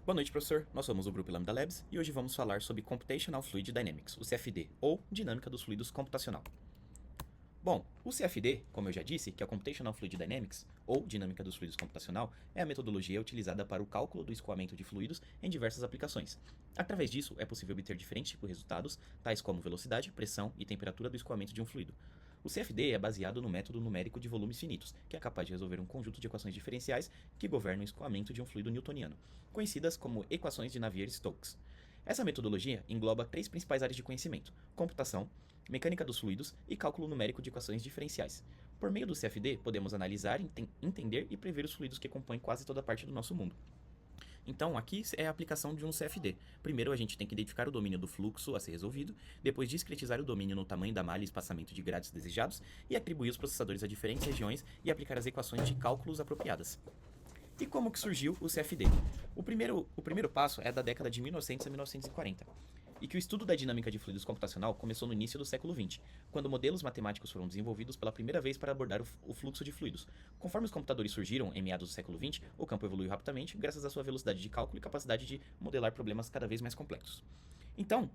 Boa noite, professor. Nós somos o Grupo Lambda Labs e hoje vamos falar sobre Computational Fluid Dynamics, o CFD, ou Dinâmica dos Fluidos Computacional. Bom, o CFD, como eu já disse, que é o Computational Fluid Dynamics, ou Dinâmica dos Fluidos Computacional, é a metodologia utilizada para o cálculo do escoamento de fluidos em diversas aplicações. Através disso, é possível obter diferentes tipos de resultados, tais como velocidade, pressão e temperatura do escoamento de um fluido. O CFD é baseado no método numérico de volumes finitos, que é capaz de resolver um conjunto de equações diferenciais que governam o escoamento de um fluido newtoniano, conhecidas como equações de Navier-Stokes. Essa metodologia engloba três principais áreas de conhecimento: computação, mecânica dos fluidos e cálculo numérico de equações diferenciais. Por meio do CFD, podemos analisar, entender e prever os fluidos que compõem quase toda parte do nosso mundo. Então, aqui é a aplicação de um CFD. Primeiro, a gente tem que identificar o domínio do fluxo a ser resolvido, depois discretizar o domínio no tamanho da malha e espaçamento de grades desejados, e atribuir os processadores a diferentes regiões e aplicar as equações de cálculos apropriadas. E como que surgiu o CFD? O primeiro passo é da década de 1900 a 1940, e que o estudo da dinâmica de fluidos computacional começou no início do século XX, quando modelos matemáticos foram desenvolvidos pela primeira vez para abordar o fluxo de fluidos. Conforme os computadores surgiram em meados do século XX, o campo evoluiu rapidamente graças à sua velocidade de cálculo e capacidade de modelar problemas cada vez mais complexos. Então,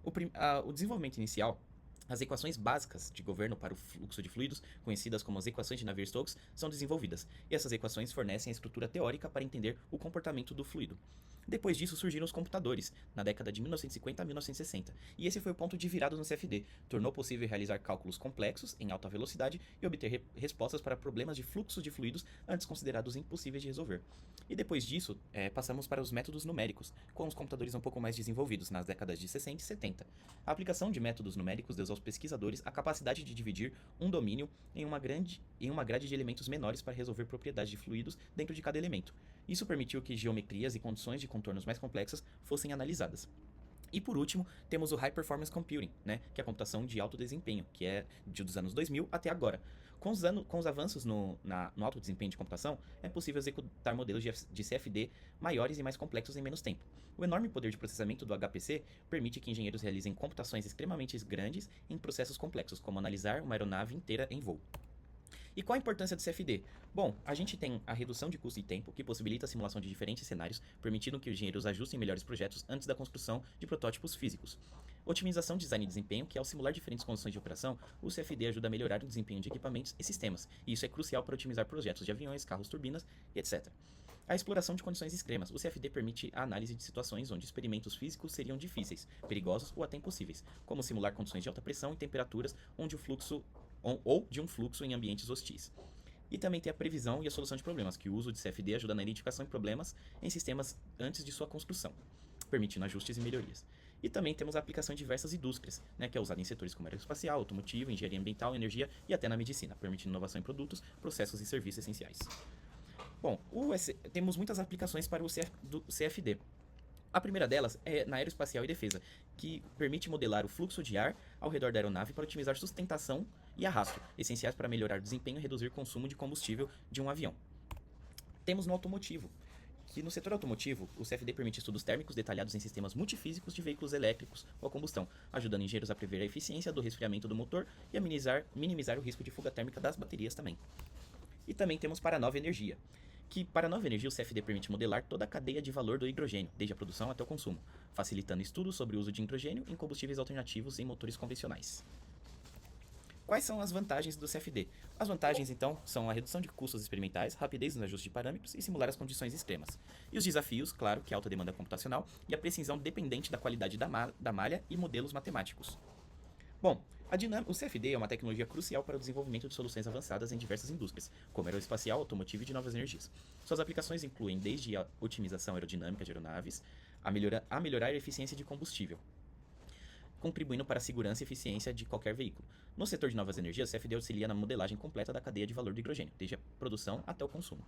o desenvolvimento inicial, as equações básicas de governo para o fluxo de fluidos, conhecidas como as equações de Navier-Stokes, são desenvolvidas, e essas equações fornecem a estrutura teórica para entender o comportamento do fluido. Depois disso surgiram os computadores, na década de 1950 a 1960, e esse foi o ponto de virada no CFD. Tornou possível realizar cálculos complexos em alta velocidade e obter respostas para problemas de fluxo de fluidos antes considerados impossíveis de resolver. E depois disso, passamos para os métodos numéricos, com os computadores um pouco mais desenvolvidos nas décadas de 60 e 70. A aplicação de métodos numéricos deu aos pesquisadores a capacidade de dividir um domínio em uma grade de elementos menores para resolver propriedades de fluidos dentro de cada elemento. Isso permitiu que geometrias e condições de contornos mais complexas fossem analisadas. E por último, temos o High Performance Computing, que é a computação de alto desempenho, que é dos anos 2000 até agora. Com os avanços no alto desempenho de computação, é possível executar modelos de CFD maiores e mais complexos em menos tempo. O enorme poder de processamento do HPC permite que engenheiros realizem computações extremamente grandes em processos complexos, como analisar uma aeronave inteira em voo. E qual a importância do CFD? Bom, a gente tem a redução de custo e tempo, que possibilita a simulação de diferentes cenários, permitindo que os engenheiros ajustem melhores projetos antes da construção de protótipos físicos. Otimização, design e desempenho, que ao simular diferentes condições de operação, o CFD ajuda a melhorar o desempenho de equipamentos e sistemas, e isso é crucial para otimizar projetos de aviões, carros, turbinas, etc. A exploração de condições extremas. O CFD permite a análise de situações onde experimentos físicos seriam difíceis, perigosos ou até impossíveis, como simular condições de alta pressão e temperaturas onde o fluxo ou de um fluxo em ambientes hostis. E também tem a previsão e a solução de problemas, que o uso de CFD ajuda na identificação de problemas em sistemas antes de sua construção, permitindo ajustes e melhorias. E também temos a aplicação em diversas indústrias, que é usada em setores como aeroespacial, automotivo, engenharia ambiental, energia e até na medicina, permitindo inovação em produtos, processos e serviços essenciais. Bom, temos muitas aplicações para o CFD. A primeira delas é na aeroespacial e defesa, que permite modelar o fluxo de ar ao redor da aeronave para otimizar sustentação e arrasto, essenciais para melhorar o desempenho e reduzir o consumo de combustível de um avião. Temos no automotivo, que no setor automotivo, o CFD permite estudos térmicos detalhados em sistemas multifísicos de veículos elétricos ou a combustão, ajudando engenheiros a prever a eficiência do resfriamento do motor e a minimizar o risco de fuga térmica das baterias também. E também temos para a nova energia, que para a nova energia o CFD permite modelar toda a cadeia de valor do hidrogênio, desde a produção até o consumo, facilitando estudos sobre o uso de hidrogênio em combustíveis alternativos em motores convencionais. Quais são as vantagens do CFD? As vantagens, então, são a redução de custos experimentais, rapidez no ajuste de parâmetros e simular as condições extremas. E os desafios, claro, que é a alta demanda computacional e a precisão dependente da qualidade da malha e modelos matemáticos. Bom, o CFD é uma tecnologia crucial para o desenvolvimento de soluções avançadas em diversas indústrias, como aeroespacial, automotivo e de novas energias. Suas aplicações incluem desde a otimização aerodinâmica de aeronaves, a melhorar a eficiência de combustível, contribuindo para a segurança e eficiência de qualquer veículo. No setor de novas energias, o CFD auxilia na modelagem completa da cadeia de valor do hidrogênio, desde a produção até o consumo.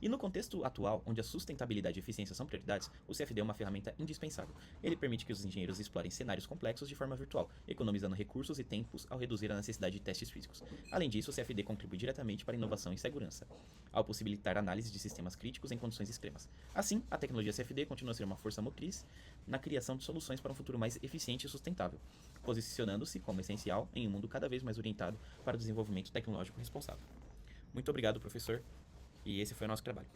E no contexto atual, onde a sustentabilidade e eficiência são prioridades, o CFD é uma ferramenta indispensável. Ele permite que os engenheiros explorem cenários complexos de forma virtual, economizando recursos e tempos ao reduzir a necessidade de testes físicos. Além disso, o CFD contribui diretamente para a inovação e segurança, ao possibilitar análise de sistemas críticos em condições extremas. Assim, a tecnologia CFD continua a ser uma força motriz na criação de soluções para um futuro mais eficiente e sustentável, posicionando-se como essencial em um mundo cada vez mais orientado para o desenvolvimento tecnológico responsável. Muito obrigado, professor, e esse foi o nosso trabalho.